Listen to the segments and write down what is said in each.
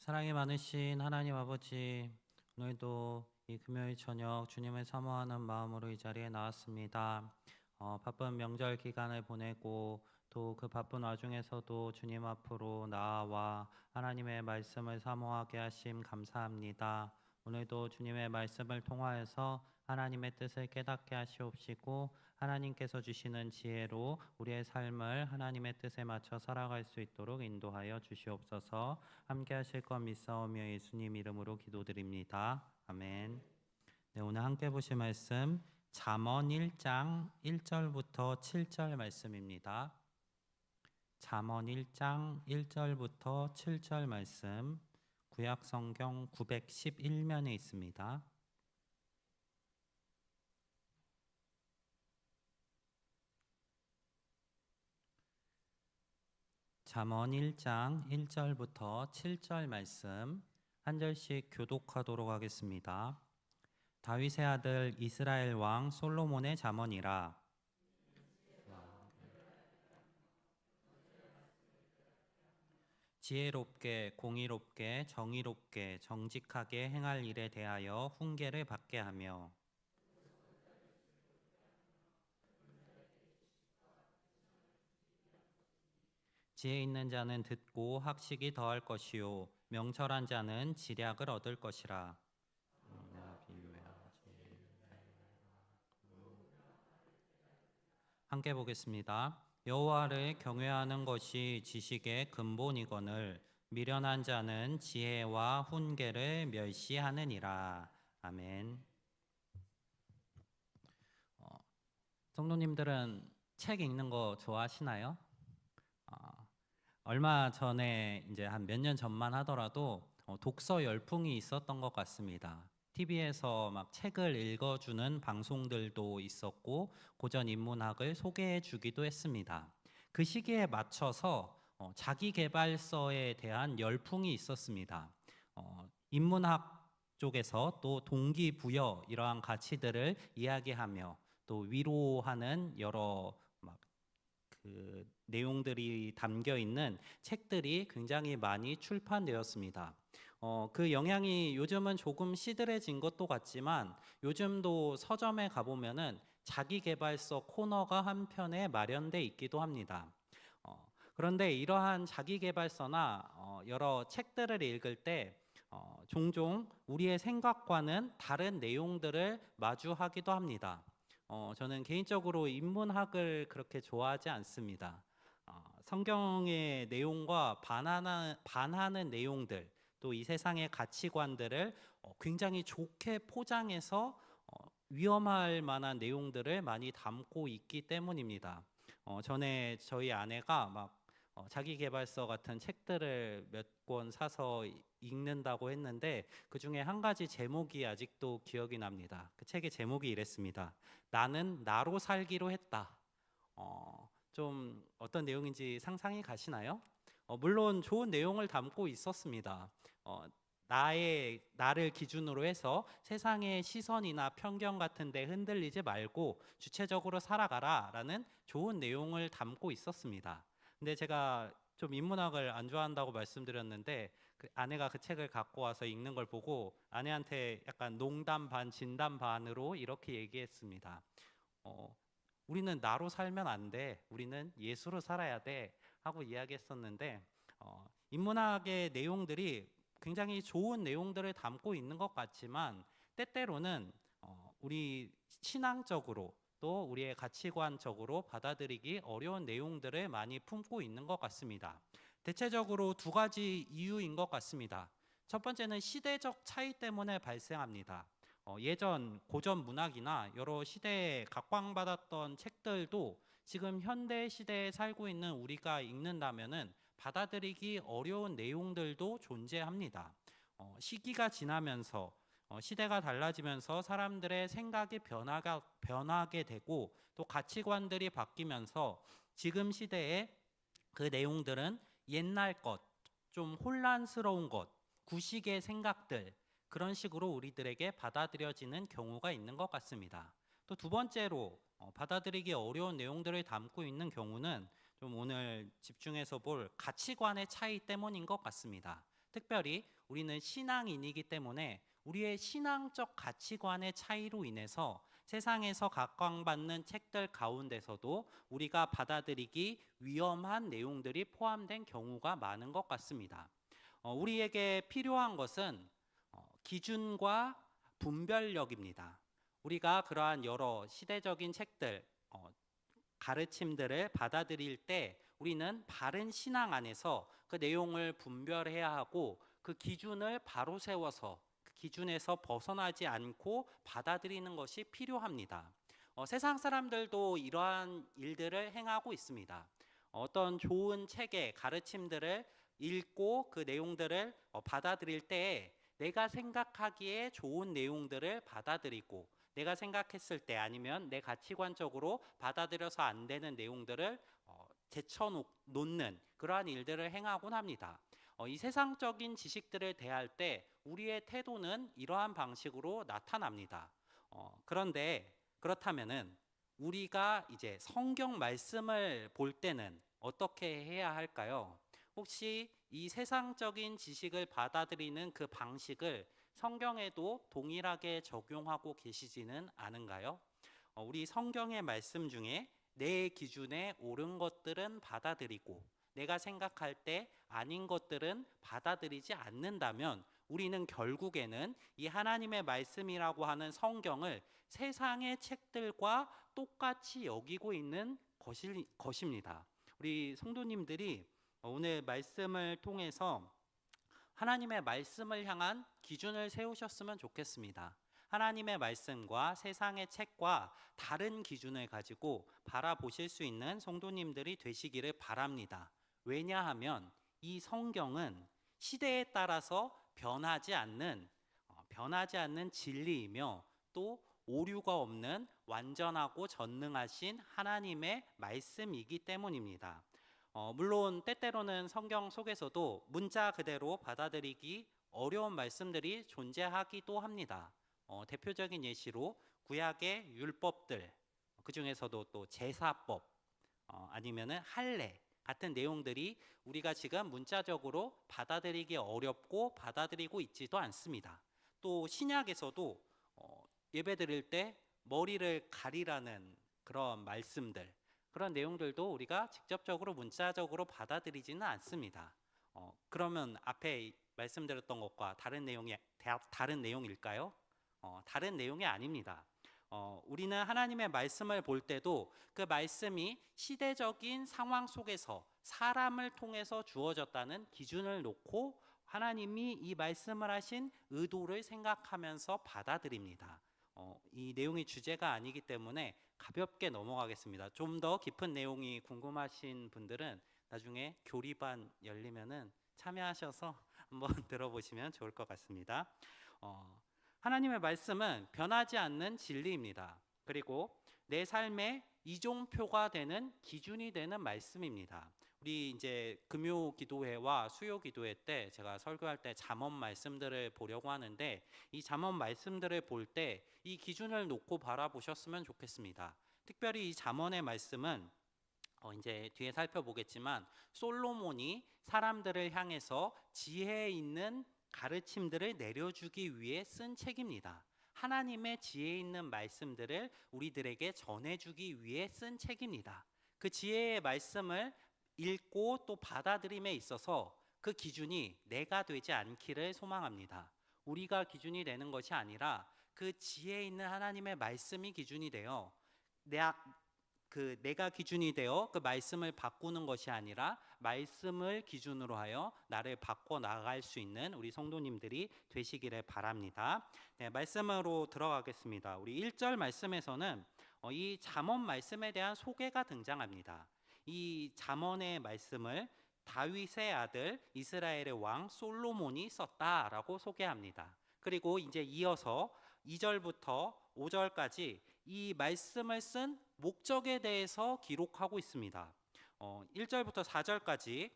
사랑이 많으신 하나님 아버지, 오늘도 이 금요일 저녁 주님을 사모하는 마음으로 이 자리에 나왔습니다. 바쁜 명절 기간을 보내고 또 그 바쁜 와중에서도 주님 앞으로 나아와 하나님의 말씀을 사모하게 하심 감사합니다. 오늘도 주님의 말씀을 통하여서 하나님의 뜻을 깨닫게 하시옵시고 하나님께서 주시는 지혜로 우리의 삶을 하나님의 뜻에 맞춰 살아갈 수 있도록 인도하여 주시옵소서. 함께 하실 것 믿사오며 예수님 이름으로 기도드립니다. 아멘. 네, 오늘 함께 보실 말씀 잠언 1장 1절부터 7절 말씀입니다. 잠언 1장 1절부터 7절 말씀 구약 성경 911면에 있습니다. 잠언 1장 1절부터 7절 말씀 한 절씩 교독하도록 하겠습니다. 다윗의 아들 이스라엘 왕 솔로몬의 잠언이라. 지혜롭게 공의롭게 정의롭게 정직하게 행할 일에 대하여 훈계를 받게 하며 지혜 있는 자는 듣고 학식이 더할 것이요 명철한 자는 지략을 얻을 것이라. 함께 보겠습니다. 여호와를 경외하는 것이 지식의 근본이거늘 미련한 자는 지혜와 훈계를 멸시하느니라. 아멘. 성도님들은 책 읽는 거 좋아하시나요? 얼마 전에 이제 한 몇 년 전만 하더라도 독서 열풍이 있었던 것 같습니다. TV에서 막 책을 읽어주는 방송들도 있었고 고전 인문학을 소개해 주기도 했습니다. 그 시기에 맞춰서 자기계발서에 대한 열풍이 있었습니다. 인문학 쪽에서 또 동기부여 이러한 가치들을 이야기하며 또 위로하는 여러 그 내용들이 담겨 있는 책들이 굉장히 많이 출판되었습니다. 그 영향이 요즘은 조금 시들해진 것도 같지만 요즘도 서점에 가보면은 자기계발서 코너가 한편에 마련돼 있기도 합니다. 그런데 이러한 자기계발서나 여러 책들을 읽을 때 종종 우리의 생각과는 다른 내용들을 마주하기도 합니다. 저는 개인적으로 인문학을 그렇게 좋아하지 않습니다. 성경의 내용과 반하는 내용들, 또 이 세상의 가치관들을 굉장히 좋게 포장해서 위험할 만한 내용들을 많이 담고 있기 때문입니다. 전에 저희 아내가 막 자기계발서 같은 책들을 몇 권 사서 읽는다고 했는데 그 중에 한 가지 제목이 아직도 기억이 납니다. 그 책의 제목이 이랬습니다. 나는 나로 살기로 했다. 좀 어떤 내용인지 상상이 가시나요? 물론 좋은 내용을 담고 있었습니다. 나를 기준으로 해서 세상의 시선이나 편견 같은 데 흔들리지 말고 주체적으로 살아가라라는 좋은 내용을 담고 있었습니다. 근데 제가 좀 인문학을 안 좋아한다고 말씀드렸는데 그 아내가 그 책을 갖고 와서 읽는 걸 보고 아내한테 약간 농담 반 진담 반으로 이렇게 얘기했습니다. 우리는 나로 살면 안 돼. 우리는 예수로 살아야 돼. 하고 이야기했었는데 인문학의 내용들이 굉장히 좋은 내용들을 담고 있는 것 같지만 때때로는 우리 신앙적으로 또 우리의 가치관적으로 받아들이기 어려운 내용들을 많이 품고 있는 것 같습니다. 대체적으로 두 가지 이유인 것 같습니다. 첫 번째는 시대적 차이 때문에 발생합니다. 예전 고전 문학이나 여러 시대에 각광받았던 책들도 지금 현대 시대에 살고 있는 우리가 읽는다면은 받아들이기 어려운 내용들도 존재합니다. 시기가 지나면서 시대가 달라지면서 사람들의 생각이 변하게 되고 또 가치관들이 바뀌면서 지금 시대의 그 내용들은 옛날 것, 좀 혼란스러운 것, 구식의 생각들 그런 식으로 우리들에게 받아들여지는 경우가 있는 것 같습니다. 또 두 번째로 받아들이기 어려운 내용들을 담고 있는 경우는 좀 오늘 집중해서 볼 가치관의 차이 때문인 것 같습니다. 특별히 우리는 신앙인이기 때문에 우리의 신앙적 가치관의 차이로 인해서 세상에서 각광받는 책들 가운데서도 우리가 받아들이기 위험한 내용들이 포함된 경우가 많은 것 같습니다. 우리에게 필요한 것은 기준과 분별력입니다. 우리가 그러한 여러 시대적인 책들, 가르침들을 받아들일 때 우리는 바른 신앙 안에서 그 내용을 분별해야 하고 그 기준을 바로 세워서 그 기준에서 벗어나지 않고 받아들이는 것이 필요합니다. 세상 사람들도 이러한 일들을 행하고 있습니다. 어떤 좋은 책의 가르침들을 읽고 그 내용들을 받아들일 때에 내가 생각하기에 좋은 내용들을 받아들이고 내가 생각했을 때 아니면 내 가치관적으로 받아들여서 안 되는 내용들을 제쳐놓는 그러한 일들을 행하곤 합니다. 이 세상적인 지식들을 대할 때 우리의 태도는 이러한 방식으로 나타납니다. 그런데 그렇다면은 우리가 이제 성경 말씀을 볼 때는 어떻게 해야 할까요? 혹시 이 세상적인 지식을 받아들이는 그 방식을 성경에도 동일하게 적용하고 계시지는 않은가요? 우리 성경의 말씀 중에 내 기준에 옳은 것들은 받아들이고 내가 생각할 때 아닌 것들은 받아들이지 않는다면 우리는 결국에는 이 하나님의 말씀이라고 하는 성경을 세상의 책들과 똑같이 여기고 있는 것입니다. 우리 성도님들이 오늘 말씀을 통해서 하나님의 말씀을 향한 기준을 세우셨으면 좋겠습니다. 하나님의 말씀과 세상의 책과 다른 기준을 가지고 바라보실 수 있는 성도님들이 되시기를 바랍니다. 왜냐하면 이 성경은 시대에 따라서 변하지 않는 진리이며 또 오류가 없는 완전하고 전능하신 하나님의 말씀이기 때문입니다. 물론 때때로는 성경 속에서도 문자 그대로 받아들이기 어려운 말씀들이 존재하기도 합니다. 대표적인 예시로 구약의 율법들, 그 중에서도 또 제사법, 아니면은 할례 같은 내용들이 우리가 지금 문자적으로 받아들이기 어렵고 받아들이고 있지도 않습니다. 또 신약에서도 예배 드릴 때 머리를 가리라는 그런 말씀들, 그런 내용들도 우리가 직접적으로 문자적으로 받아들이지는 않습니다. 그러면 앞에 말씀드렸던 것과 다른 내용일까요? 다른 내용이 아닙니다. 우리는 하나님의 말씀을 볼 때도 그 말씀이 시대적인 상황 속에서 사람을 통해서 주어졌다는 기준을 놓고 하나님이 이 말씀을 하신 의도를 생각하면서 받아들입니다. 이 내용이 주제가 아니기 때문에 가볍게 넘어가겠습니다. 좀 더 깊은 내용이 궁금하신 분들은 나중에 교리반 열리면은 참여하셔서 한번 들어보시면 좋을 것 같습니다. 하나님의 말씀은 변하지 않는 진리입니다. 그리고 내 삶의 이종표가 되는 기준이 되는 말씀입니다. 우리 이제 금요 기도회와 수요 기도회 때 제가 설교할 때 잠언 말씀들을 보려고 하는데 이 잠언 말씀들을 볼 때 이 기준을 놓고 바라보셨으면 좋겠습니다. 특별히 이 잠언의 말씀은 이제 뒤에 살펴보겠지만 솔로몬이 사람들을 향해서 지혜 있는 가르침들을 내려주기 위해 쓴 책입니다. 하나님의 지혜 있는 말씀들을 우리들에게 전해주기 위해 쓴 책입니다. 그 지혜의 말씀을 읽고 또 받아들임에 있어서 그 기준이 내가 되지 않기를 소망합니다. 우리가 기준이 되는 것이 아니라 그 지혜 있는 하나님의 말씀이 기준이 되어 내가 기준이 되어 그 말씀을 바꾸는 것이 아니라 말씀을 기준으로 하여 나를 바꿔 나갈 수 있는 우리 성도님들이 되시기를 바랍니다. 네, 말씀으로 들어가겠습니다. 우리 1절 말씀에서는 이 잠언 말씀에 대한 소개가 등장합니다. 이 잠언의 말씀을 다윗의 아들 이스라엘의 왕 솔로몬이 썼다라고 소개합니다. 그리고 이제 이어서 2절부터 5절까지 이 말씀을 쓴 목적에 대해서 기록하고 있습니다. 1절부터 4절까지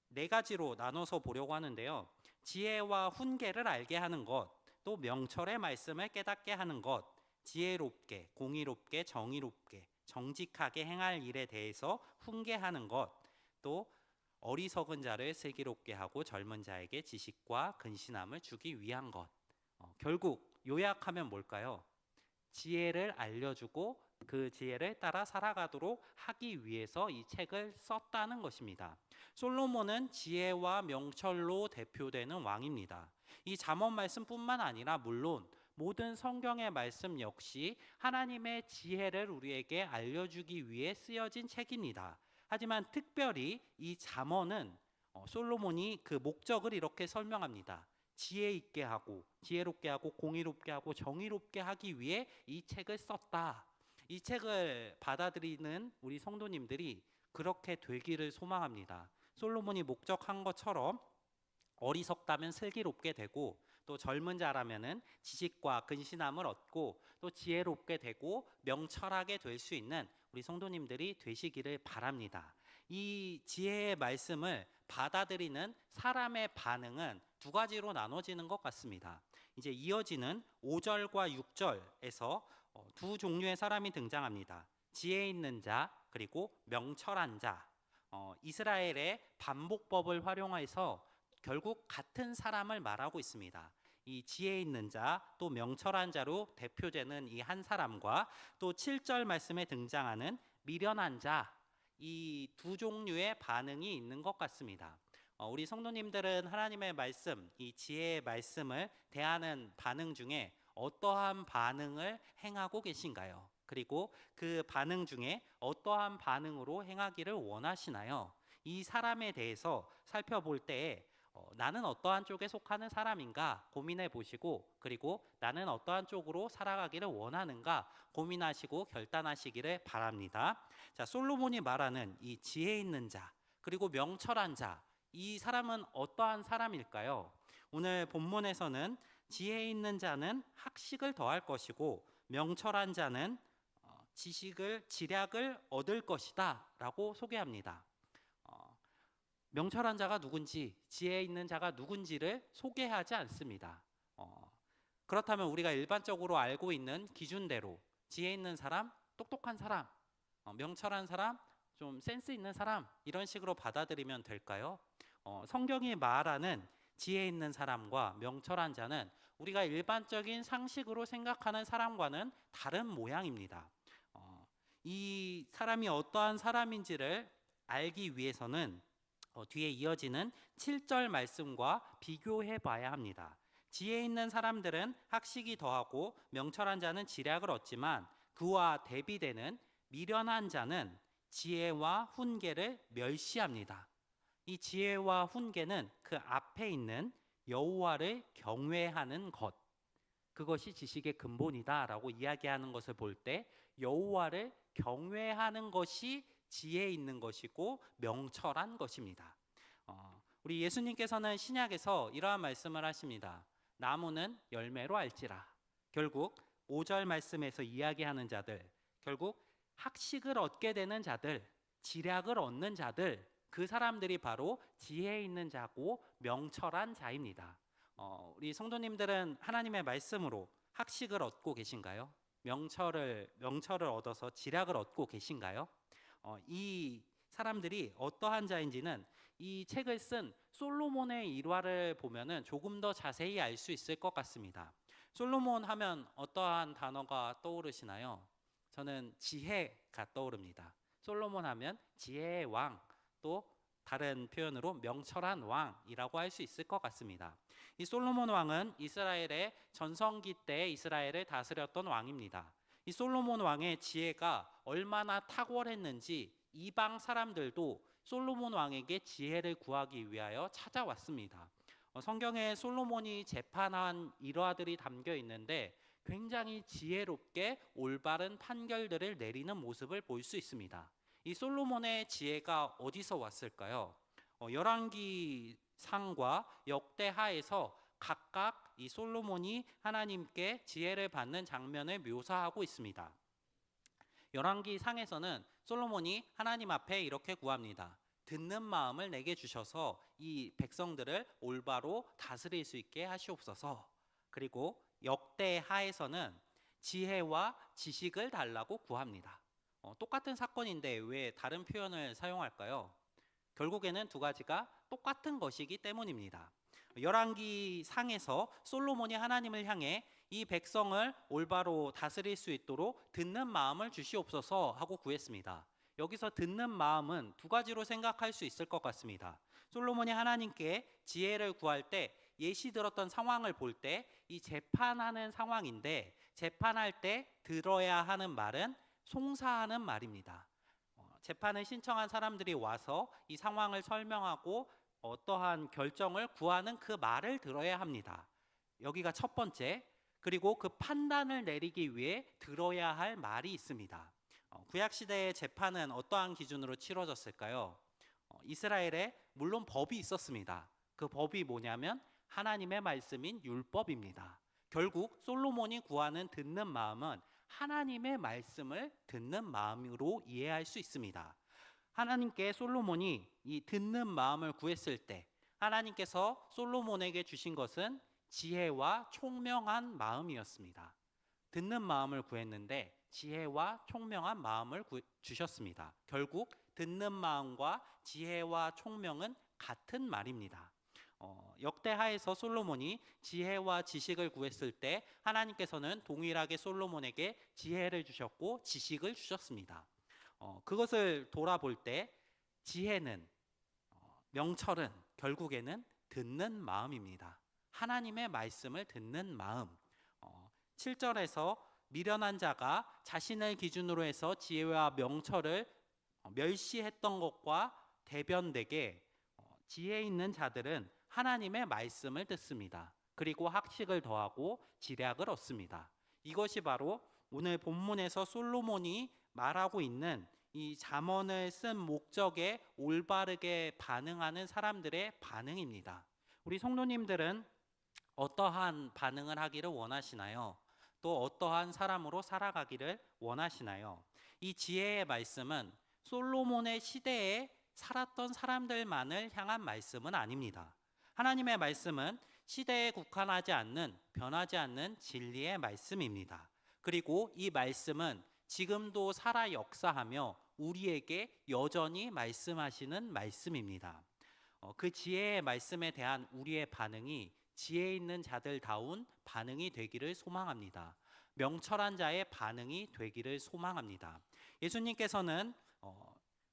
네 가지로 나눠서 보려고 하는데요. 지혜와 훈계를 알게 하는 것, 또 명철의 말씀을 깨닫게 하는 것, 지혜롭게, 공의롭게, 정의롭게, 정직하게 행할 일에 대해서 훈계하는 것, 또 어리석은 자를 슬기롭게 하고 젊은 자에게 지식과 근신함을 주기 위한 것. 결국 요약하면 뭘까요? 지혜를 알려주고 그 지혜를 따라 살아가도록 하기 위해서 이 책을 썼다는 것입니다. 솔로몬은 지혜와 명철로 대표되는 왕입니다. 이 잠언 말씀뿐만 아니라 물론 모든 성경의 말씀 역시 하나님의 지혜를 우리에게 알려주기 위해 쓰여진 책입니다. 하지만 특별히 이 잠언은 솔로몬이 그 목적을 이렇게 설명합니다. 지혜 있게 하고 지혜롭게 하고 공의롭게 하고 정의롭게 하기 위해 이 책을 썼다. 이 책을 받아들이는 우리 성도님들이 그렇게 되기를 소망합니다. 솔로몬이 목적한 것처럼 어리석다면 슬기롭게 되고 또 젊은 자라면은 지식과 근신함을 얻고 또 지혜롭게 되고 명철하게 될 수 있는 우리 성도님들이 되시기를 바랍니다. 이 지혜의 말씀을 받아들이는 사람의 반응은 두 가지로 나눠지는 것 같습니다. 이제 이어지는 5절과 6절에서 두 종류의 사람이 등장합니다. 지혜 있는 자 그리고 명철한 자. 이스라엘의 반복법을 활용해서 결국 같은 사람을 말하고 있습니다. 이 지혜 있는 자 또 명철한 자로 대표되는 이 한 사람과 또 7절 말씀에 등장하는 미련한 자, 이 두 종류의 반응이 있는 것 같습니다. 우리 성도님들은 하나님의 말씀, 이 지혜의 말씀을 대하는 반응 중에 어떠한 반응을 행하고 계신가요? 그리고 그 반응 중에 어떠한 반응으로 행하기를 원하시나요? 이 사람에 대해서 살펴볼 때에 나는 어떠한 쪽에 속하는 사람인가 고민해 보시고 그리고 나는 어떠한 쪽으로 살아가기를 원하는가 고민하시고 결단하시기를 바랍니다. 자, 솔로몬이 말하는 이 지혜 있는 자 그리고 명철한 자, 이 사람은 어떠한 사람일까요? 오늘 본문에서는 지혜 있는 자는 학식을 더할 것이고 명철한 자는 지략을 얻을 것이다 라고 소개합니다. 명철한 자가 누군지 지혜 있는 자가 누군지를 소개하지 않습니다. 그렇다면 우리가 일반적으로 알고 있는 기준대로 지혜 있는 사람, 똑똑한 사람, 명철한 사람, 좀 센스 있는 사람 이런 식으로 받아들이면 될까요? 성경이 말하는 지혜 있는 사람과 명철한 자는 우리가 일반적인 상식으로 생각하는 사람과는 다른 모양입니다. 이 사람이 어떠한 사람인지를 알기 위해서는 뒤에 이어지는 7절 말씀과 비교해 봐야 합니다. 지혜 있는 사람들은 학식이 더하고 명철한 자는 지략을 얻지만 그와 대비되는 미련한 자는 지혜와 훈계를 멸시합니다. 이 지혜와 훈계는 그 앞에 있는 여호와를 경외하는 것, 그것이 지식의 근본이다라고 이야기하는 것을 볼 때 여호와를 경외하는 것이 지혜 있는 것이고 명철한 것입니다. 우리 예수님께서는 신약에서 이러한 말씀을 하십니다. 나무는 열매로 알지라. 결국 5절 말씀에서 이야기하는 자들, 결국 학식을 얻게 되는 자들, 지략을 얻는 자들, 그 사람들이 바로 지혜 있는 자고 명철한 자입니다. 우리 성도님들은 하나님의 말씀으로 학식을 얻고 계신가요? 명철을 얻어서 지략을 얻고 계신가요? 이 사람들이 어떠한 자인지는 이 책을 쓴 솔로몬의 일화를 보면은 조금 더 자세히 알 수 있을 것 같습니다. 솔로몬 하면 어떠한 단어가 떠오르시나요? 저는 지혜가 떠오릅니다. 솔로몬 하면 지혜의 왕, 또 다른 표현으로 명철한 왕이라고 할 수 있을 것 같습니다. 이 솔로몬 왕은 이스라엘의 전성기 때 이스라엘을 다스렸던 왕입니다. 이 솔로몬 왕의 지혜가 얼마나 탁월했는지 이방 사람들도 솔로몬 왕에게 지혜를 구하기 위하여 찾아왔습니다. 성경에 솔로몬이 재판한 일화들이 담겨 있는데 굉장히 지혜롭게 올바른 판결들을 내리는 모습을 볼 수 있습니다. 이 솔로몬의 지혜가 어디서 왔을까요? 열왕기상과 역대하에서 각각 이 솔로몬이 하나님께 지혜를 받는 장면을 묘사하고 있습니다. 열왕기상에서는 솔로몬이 하나님 앞에 이렇게 구합니다. 듣는 마음을 내게 주셔서 이 백성들을 올바로 다스릴 수 있게 하시옵소서. 그리고 역대하에서는 지혜와 지식을 달라고 구합니다. 똑같은 사건인데 왜 다른 표현을 사용할까요? 결국에는 두 가지가 똑같은 것이기 때문입니다. 열왕기 상에서 솔로몬이 하나님을 향해 이 백성을 올바로 다스릴 수 있도록 듣는 마음을 주시옵소서 하고 구했습니다. 여기서 듣는 마음은 두 가지로 생각할 수 있을 것 같습니다. 솔로몬이 하나님께 지혜를 구할 때 예시 들었던 상황을 볼 때 이 재판하는 상황인데 재판할 때 들어야 하는 말은 송사하는 말입니다. 재판을 신청한 사람들이 와서 이 상황을 설명하고 어떠한 결정을 구하는 그 말을 들어야 합니다. 여기가 첫 번째. 그리고 그 판단을 내리기 위해 들어야 할 말이 있습니다. 구약시대의 재판은 어떠한 기준으로 치러졌을까요? 이스라엘에 물론 법이 있었습니다. 그 법이 뭐냐면 하나님의 말씀인 율법입니다. 결국 솔로몬이 구하는 듣는 마음은 하나님의 말씀을 듣는 마음으로 이해할 수 있습니다. 하나님께 솔로몬이 이 듣는 마음을 구했을 때 하나님께서 솔로몬에게 주신 것은 지혜와 총명한 마음이었습니다. 듣는 마음을 구했는데 지혜와 총명한 마음을 주셨습니다. 결국 듣는 마음과 지혜와 총명은 같은 말입니다. 역대하에서 솔로몬이 지혜와 지식을 구했을 때 하나님께서는 동일하게 솔로몬에게 지혜를 주셨고 지식을 주셨습니다. 그것을 돌아볼 때 지혜는 명철은 결국에는 듣는 마음입니다. 하나님의 말씀을 듣는 마음. 7절에서 미련한 자가 자신을 기준으로 해서 지혜와 명철을 멸시했던 것과 대변되게 지혜 있는 자들은 하나님의 말씀을 듣습니다. 그리고 학식을 더하고 지략을 얻습니다. 이것이 바로 오늘 본문에서 솔로몬이 말하고 있는 이 잠언을 쓴 목적에 올바르게 반응하는 사람들의 반응입니다. 우리 성도님들은 어떠한 반응을 하기를 원하시나요? 또 어떠한 사람으로 살아가기를 원하시나요? 이 지혜의 말씀은 솔로몬의 시대에 살았던 사람들만을 향한 말씀은 아닙니다. 하나님의 말씀은 시대에 국한하지 않는, 변하지 않는 진리의 말씀입니다. 그리고 이 말씀은 지금도 살아 역사하며 우리에게 여전히 말씀하시는 말씀입니다. 그 지혜의 말씀에 대한 우리의 반응이 지혜 있는 자들다운 반응이 되기를 소망합니다. 명철한 자의 반응이 되기를 소망합니다. 예수님께서는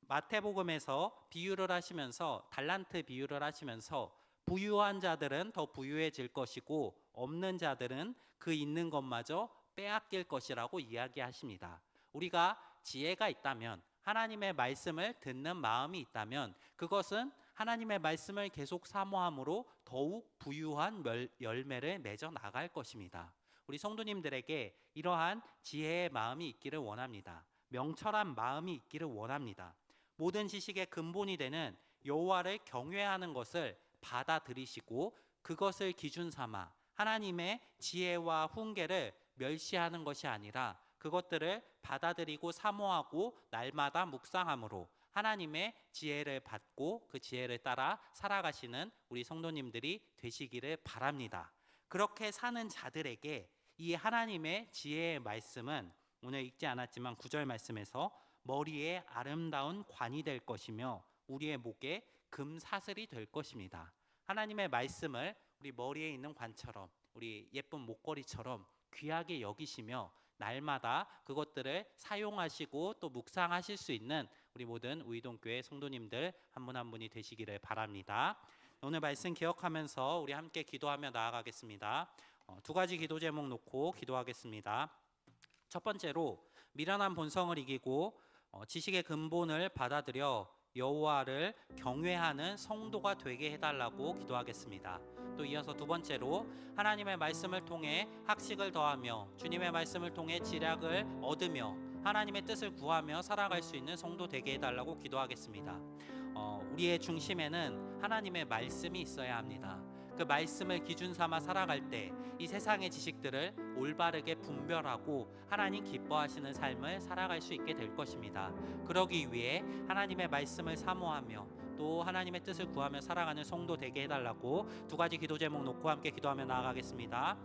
마태복음에서 비유를 하시면서 달란트 비유를 하시면서 부유한 자들은 더 부유해질 것이고 없는 자들은 그 있는 것마저 빼앗길 것이라고 이야기하십니다. 우리가 지혜가 있다면 하나님의 말씀을 듣는 마음이 있다면 그것은 하나님의 말씀을 계속 사모함으로 더욱 부유한 열매를 맺어 나갈 것입니다. 우리 성도님들에게 이러한 지혜의 마음이 있기를 원합니다. 명철한 마음이 있기를 원합니다. 모든 지식의 근본이 되는 여호와를 경외하는 것을 받아들이시고 그것을 기준 삼아 하나님의 지혜와 훈계를 멸시하는 것이 아니라 그것들을 받아들이고 사모하고 날마다 묵상함으로 하나님의 지혜를 받고 그 지혜를 따라 살아가시는 우리 성도님들이 되시기를 바랍니다. 그렇게 사는 자들에게 이 하나님의 지혜의 말씀은 오늘 읽지 않았지만 9절 말씀에서 머리에 아름다운 관이 될 것이며 우리의 목에 금사슬이 될 것입니다. 하나님의 말씀을 우리 머리에 있는 관처럼 우리 예쁜 목걸이처럼 귀하게 여기시며 날마다 그것들을 사용하시고 또 묵상하실 수 있는 우리 모든 우이동교회 성도님들 한 분 한 분이 되시기를 바랍니다. 오늘 말씀 기억하면서 우리 함께 기도하며 나아가겠습니다. 두 가지 기도 제목 놓고 기도하겠습니다. 첫 번째로 미련한 본성을 이기고 지식의 근본을 받아들여 여호와를 경외하는 성도가 되게 해달라고 기도하겠습니다. 또 이어서 두 번째로 하나님의 말씀을 통해 학식을 더하며 주님의 말씀을 통해 지략을 얻으며 하나님의 뜻을 구하며 살아갈 수 있는 성도 되게 해달라고 기도하겠습니다. 우리의 중심에는 하나님의 말씀이 있어야 합니다. 그 말씀을 기준 삼아 살아갈 때 이 세상의 지식들을 올바르게 분별하고 하나님 기뻐하시는 삶을 살아갈 수 있게 될 것입니다. 그러기 위해 하나님의 말씀을 사모하며 또 하나님의 뜻을 구하며 살아가는 성도 되게 해달라고 두 가지 기도 제목 놓고 함께 기도하며 나아가겠습니다.